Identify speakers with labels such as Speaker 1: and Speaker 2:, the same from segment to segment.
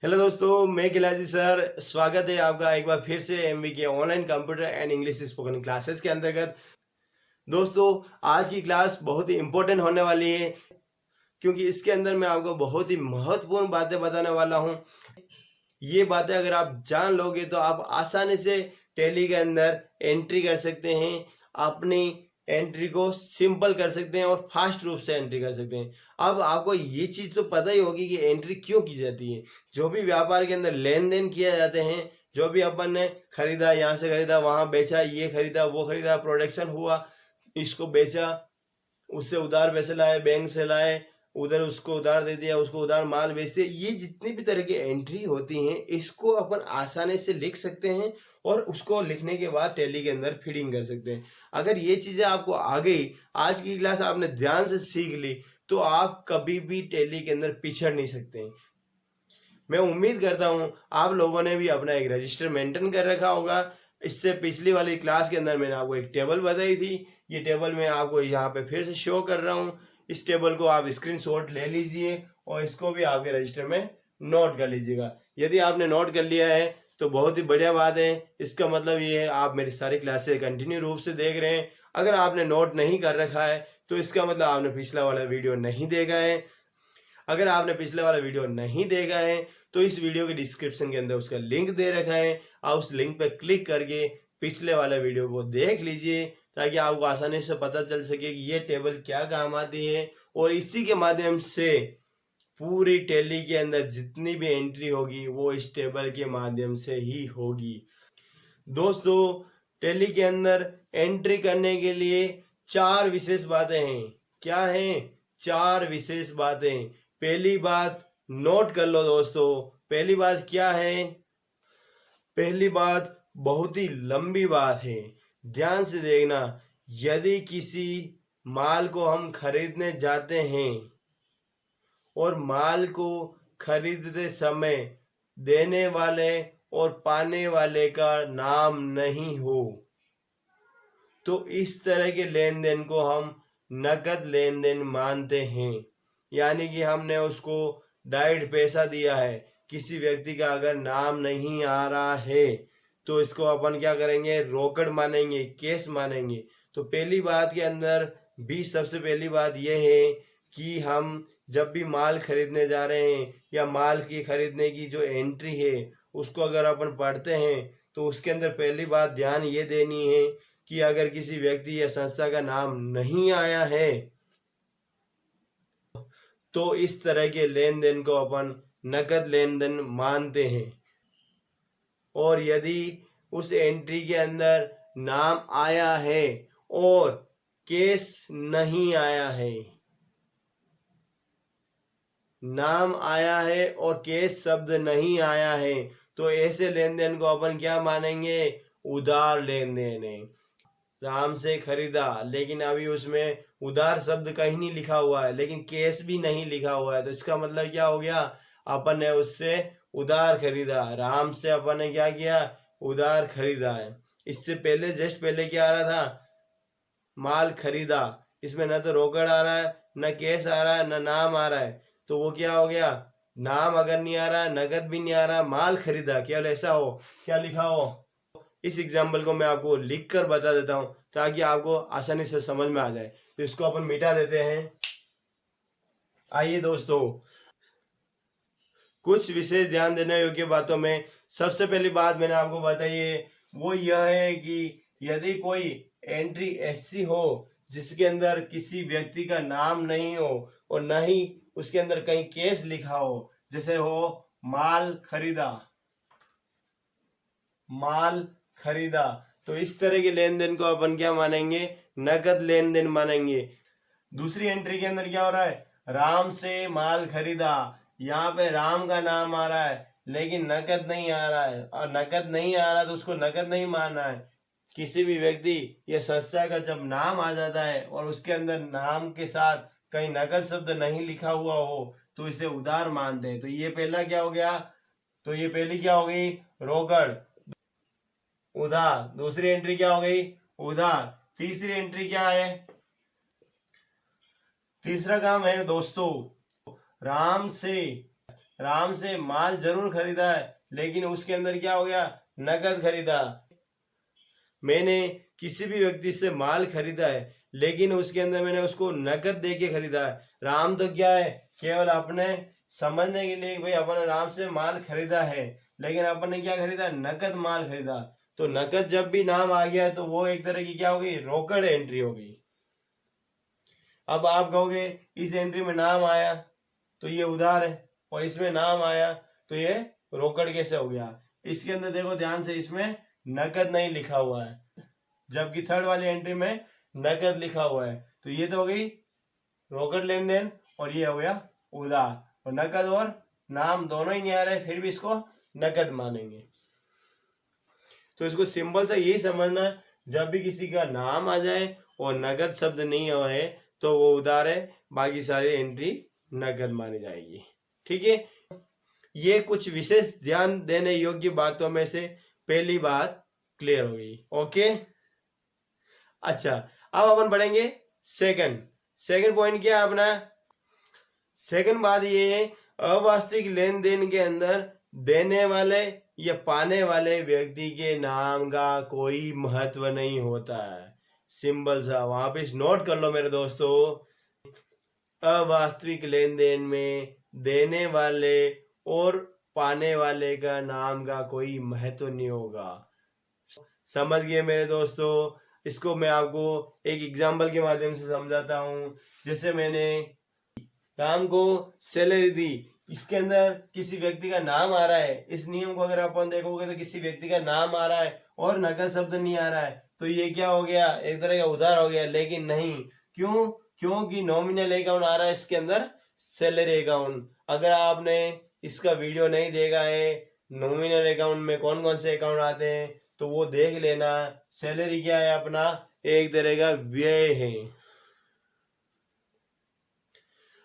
Speaker 1: Hello दोस्तों, मैं गिलाजी sir. स्वागत है आपका एक बार फिर से एमवी के online computer and English spoken classes के अंतर्गत। दोस्तों, आज की क्लास बहुत ही इम्पोर्टेंट होने वाली है क्योंकि इसके अंदर मैं आपको बहुत ही महत्वपूर्ण बातें बताने वाला हूं। ये बातें अगर आप जान लोगे तो आप आसानी से टैली के अंदर एंट्री कर सकते हैं, अपनी एंट्री को सिंपल कर सकते हैं और फास्ट रूप से एंट्री कर सकते हैं। अब आपको ये चीज़ तो पता ही होगी कि एंट्री क्यों की जाती है। जो भी व्यापार के अंदर लेन देन किया जाते हैं, जो भी अपन ने खरीदा, यहाँ से खरीदा वहाँ बेचा, ये खरीदा वो खरीदा, प्रोडक्शन हुआ, इसको बेचा, उससे उधार पैसे लाए, बैंक से लाए, उधर उसको उधार दे दिया, उसको उधार माल बेच दिया, ये जितनी भी तरह की एंट्री होती हैं इसको अपन आसानी से लिख सकते हैं और उसको लिखने के बाद टैली के अंदर फीडिंग कर सकते हैं। अगर ये चीज़ें आपको आ गई, आज की क्लास आपने ध्यान से सीख ली, तो आप कभी भी टैली के अंदर पिछड़ नहीं सकते हैं। मैं उम्मीद करता हूँ आप लोगों ने भी अपना एक रजिस्टर मेंटेन कर रखा होगा। इससे पिछली वाली क्लास के अंदर मैंने आपको एक टेबल बताई थी। ये टेबल मैं आपको यहाँ पे फिर से शो कर रहा हूँ। इस टेबल को आप स्क्रीनशॉट ले लीजिए और इसको भी आपके रजिस्टर में नोट कर लीजिएगा। यदि आपने नोट कर लिया है तो बहुत ही बढ़िया बात है। इसका मतलब ये है आप मेरी सारी क्लासेस कंटिन्यू रूप से देख रहे हैं। अगर आपने नोट नहीं कर रखा है तो इसका मतलब आपने पिछला वाला वीडियो नहीं देखा है। अगर आपने पिछले वाला वीडियो नहीं देखा है तो इस वीडियो के डिस्क्रिप्शन के अंदर उसका लिंक दे रखा है। आप उस लिंक पर क्लिक करके पिछले वाला वीडियो को देख लीजिए ताकि आपको आसानी से पता चल सके कि ये टेबल क्या काम आती है और इसी के माध्यम से पूरी टैली के अंदर जितनी भी एंट्री होगी वो इस टेबल के माध्यम से ही होगी। दोस्तों, टैली के अंदर एंट्री करने के लिए 4 विशेष बातें हैं। क्या हैं? 4 विशेष बातें। पहली बात नोट कर लो दोस्तों। पहली बात क्या है? पहली बात बहुत ही लंबी बात है, ध्यान से देखना। यदि किसी माल को हम खरीदने जाते हैं और माल को खरीदते समय देने वाले और पाने वाले का नाम नहीं हो तो इस तरह के लेन देन को हम नकद लेन देन मानते हैं। यानी कि हमने उसको डायरेक्ट पैसा दिया है, किसी व्यक्ति का अगर नाम नहीं आ रहा है तो इसको अपन क्या करेंगे? रोकड़ मानेंगे, केस मानेंगे। तो पहली बात के अंदर भी सबसे पहली बात यह है कि हम जब भी माल खरीदने जा रहे हैं या माल की खरीदने की जो एंट्री है उसको अगर अपन पढ़ते हैं तो उसके अंदर पहली बात ध्यान ये देनी है कि अगर किसी व्यक्ति या संस्था का नाम नहीं आया है तो इस तरह के लेन देन को अपन नकद लेन देन मानते हैं। और यदि उस एंट्री के अंदर नाम आया है और केस नहीं आया है, नाम आया है और केस शब्द नहीं आया है, तो ऐसे लेन देन को अपन क्या मानेंगे? उधार लेन देन है। राम से खरीदा लेकिन अभी उसमें उधार शब्द कहीं नहीं लिखा हुआ है, लेकिन केस भी नहीं लिखा हुआ है, तो इसका मतलब क्या हो गया? अपन ने उससे उधार खरीदा। राम से अपन ने क्या किया? उधार खरीदा है। इससे पहले जस्ट पहले क्या आ रहा था? माल खरीदा। इसमें न तो रोकड़ आ रहा है, न केस आ रहा है, न नाम आ रहा है, तो वो क्या हो गया? नाम अगर नहीं आ रहा, नगद भी नहीं आ रहा, माल खरीदा, केवल ऐसा हो, क्या लिखा हो? इस एग्जाम्पल को मैं आपको लिख कर बता देता हूँ ताकि आपको आसानी से समझ में आ जाए। तो इसको अपन मिटा देते हैं। आइए दोस्तों, कुछ विशेष ध्यान देने योग्य बातों में सबसे पहली बात मैंने आपको बताई है वो यह है कि यदि कोई एंट्री ऐसी हो जिसके अंदर किसी व्यक्ति का नाम नहीं हो और न ही उसके अंदर कहीं केस लिखा हो, जैसे हो माल खरीदा, माल खरीदा, तो इस तरह के लेन देन को अपन क्या मानेंगे? नकद लेन देन मानेंगे। दूसरी एंट्री के अंदर क्या हो रहा है? राम से माल खरीदा। यहाँ पे राम का नाम आ रहा है लेकिन नकद नहीं आ रहा है, और नकद नहीं आ रहा तो उसको नकद नहीं मानना है। किसी भी व्यक्ति या संस्था का जब नाम आ जाता है और उसके अंदर नाम के साथ कहीं नकद शब्द नहीं लिखा हुआ हो तो इसे उधार मानते हैं। तो ये पहला क्या हो गया? तो ये पहली क्या हो गई? रोकड़, उधार। दूसरी एंट्री क्या हो गई? उधार। तीसरी एंट्री क्या है? तीसरा काम है दोस्तों, राम से राम से माल जरूर खरीदा है, लेकिन उसके अंदर क्या हो गया, नकद खरीदा। मैंने किसी भी व्यक्ति से माल खरीदा है, लेकिन उसके अंदर मैंने उसको नकद दे के खरीदा है। राम तो क्या है, केवल अपने समझने के लिए भाई अपन राम से माल खरीदा है, लेकिन अपन ने क्या खरीदा, नकद माल खरीदा। तो नकद जब भी नाम आ गया तो वो एक तरह की क्या होगी, रोकड़ एंट्री होगी। अब आप कहोगे इस एंट्री में नाम आया तो ये उधार है, और इसमें नाम आया तो ये रोकड़ कैसे हो गया। इसके अंदर देखो ध्यान से, इसमें नकद नहीं लिखा हुआ है, जबकि थर्ड वाली एंट्री में नकद लिखा हुआ है। तो ये तो हो गई रोकड़ लेन देन, और ये हो गया उधार। और नकद और नाम दोनों ही नहीं आ रहे, फिर भी इसको नकद मानेंगे। तो इसको सिंपल सा यही समझना, जब भी किसी का नाम आ जाए और नकद शब्द नहीं है तो वो उधार है, बाकी सारी एंट्री नकद मानी जाएगी। ठीक है, ये कुछ विशेष ध्यान देने योग्य बातों में से पहली बात क्लियर हो गई। ओके, अच्छा अब अपन पढ़ेंगे सेकंड पॉइंट क्या है अपना। सेकंड बात ये है, अवास्तविक लेन देन के अंदर देने वाले या पाने वाले व्यक्ति के नाम का कोई महत्व नहीं होता है। सिंपल सा वहां पे नोट कर लो मेरे दोस्तों, अवास्तविक लेन देन में देने वाले और पाने वाले का नाम का कोई महत्व नहीं होगा। समझ गए मेरे दोस्तों। इसको मैं आपको एक एग्जाम्पल के माध्यम से समझाता हूँ। जैसे मैंने राम को सैलरी दी, इसके अंदर किसी व्यक्ति का नाम आ रहा है। इस नियम को अगर अपन देखोगे तो किसी व्यक्ति का नाम आ रहा है और नकद शब्द नहीं आ रहा है, तो ये क्या हो गया, एक तरह का उधार हो गया। लेकिन नहीं, क्यों, क्योंकि नॉमिनल अकाउंट आ रहा है इसके अंदर, सैलरी अकाउंट। अगर आपने इसका वीडियो नहीं देखा है, नॉमिनल अकाउंट में कौन कौन से अकाउंट आते हैं, तो वो देख लेना। सैलरी क्या है अपना, एक तरह का व्यय है।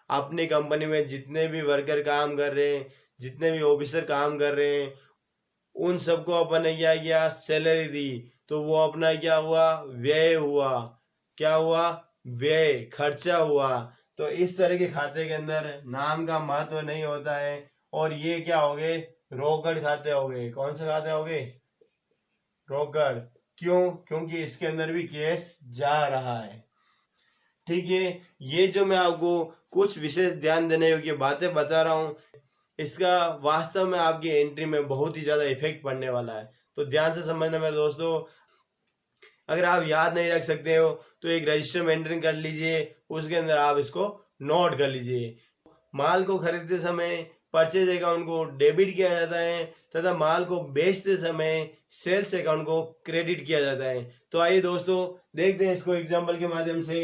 Speaker 1: अपनी कंपनी में जितने भी वर्कर काम कर रहे हैं, जितने भी ऑफिसर काम कर रहे हैं, उन सबको अपन ने क्या किया, सैलरी दी, तो वो अपना क्या हुआ, व्यय हुआ। क्या हुआ, व्यय, खर्चा हुआ। तो इस तरह के खाते के अंदर नाम का महत्व नहीं होता है, और ये क्या हो गए, रोकड़ खाते हो गए। कौन से खाते हो गए, रोकड़। क्यों, क्योंकि इसके अंदर भी कैश जा रहा है। ठीक है, ये जो मैं आपको कुछ विशेष ध्यान देने योग्य बातें बता रहा हूँ, इसका वास्तव में आपकी एंट्री में बहुत ही ज्यादा इफेक्ट पड़ने वाला है। तो ध्यान से समझना मेरे दोस्तों। अगर आप याद नहीं रख सकते हो तो एक रजिस्टर में एंट्री कर लीजिए, उसके अंदर आप इसको नोट कर लीजिए। माल को खरीदते समय परचेज अकाउंट को डेबिट किया जाता है, तथा माल को बेचते समय सेल्स अकाउंट को क्रेडिट किया जाता है। तो आइए दोस्तों देखते हैं इसको एग्जाम्पल के माध्यम से।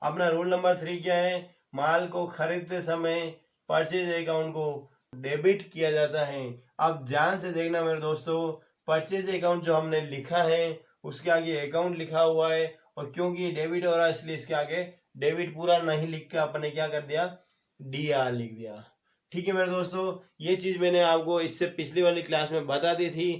Speaker 1: अपना रूल नंबर 3 क्या है, माल को खरीदते समय परचेज अकाउंट को डेबिट किया जाता है। अब ध्यान से देखना मेरे दोस्तों, परचेज अकाउंट जो हमने लिखा है उसके आगे अकाउंट लिखा हुआ है, और क्योंकि ये डेबिट हो रहा है इसलिए इसके आगे डेबिट पूरा नहीं लिख के अपने क्या कर दिया, DR लिख दिया। ठीक है मेरे दोस्तों, ये चीज मैंने आपको इससे पिछली वाली क्लास में बता दी थी,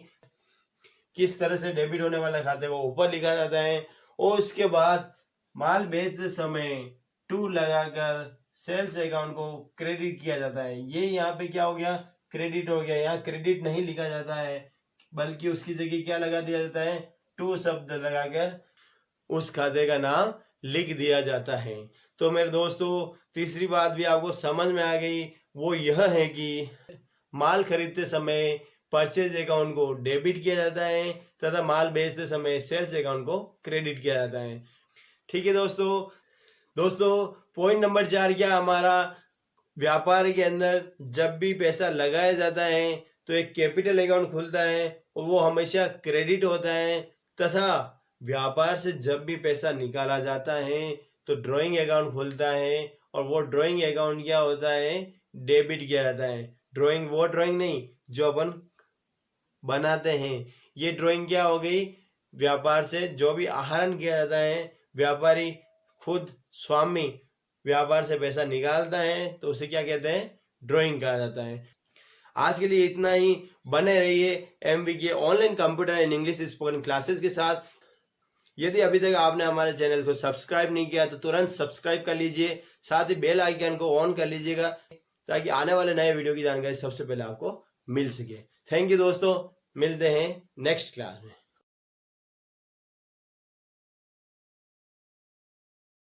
Speaker 1: किस तरह से डेबिट होने वाले खाते को ऊपर लिखा जाता है, और उसके बाद माल बेचते समय टू लगाकर सेल्स अकाउंट को क्रेडिट किया जाता है। ये यहाँ पे क्या हो गया, क्रेडिट हो गया। यहाँ क्रेडिट नहीं लिखा जाता है, बल्कि उसकी जगह क्या लगा दिया जाता है, टू शब्द लगाकर उस खाते का नाम लिख दिया जाता है। तो मेरे दोस्तों तीसरी बात भी आपको समझ में आ गई, वो यह है कि माल खरीदते समय परचेज अकाउंट को डेबिट किया जाता है, तथा माल बेचते समय सेल्स अकाउंट को क्रेडिट किया जाता है। ठीक है दोस्तों पॉइंट नंबर 4 क्या हमारा, व्यापार के अंदर जब भी पैसा लगाया जाता है तो एक कैपिटल अकाउंट खुलता है, और वो हमेशा क्रेडिट होता है। तथा व्यापार से जब भी पैसा निकाला जाता है तो ड्राइंग अकाउंट खुलता है, और वो ड्राइंग अकाउंट क्या होता है, डेबिट किया जाता है। ड्राइंग वो ड्राइंग नहीं जो अपन बनाते हैं, ये ड्राइंग क्या हो गई, व्यापार से जो भी आहरण किया जाता है, व्यापारी खुद स्वामी व्यापार से पैसा निकालता है, तो उसे क्या कहते हैं, ड्राइंग कहा जाता है। आज के लिए इतना ही। बने रहिए MVK online computer and English spoken classes के साथ। यदि अभी तक आपने हमारे चैनल को सब्सक्राइब नहीं किया तो तुरंत सब्सक्राइब कर लीजिए, साथ ही बेल आइकन को ऑन कर लीजिएगा, ताकि आने वाले नए वीडियो की जानकारी सबसे पहले आपको मिल सके। थैंक यू दोस्तों, मिलते हैं नेक्स्ट क्लास में।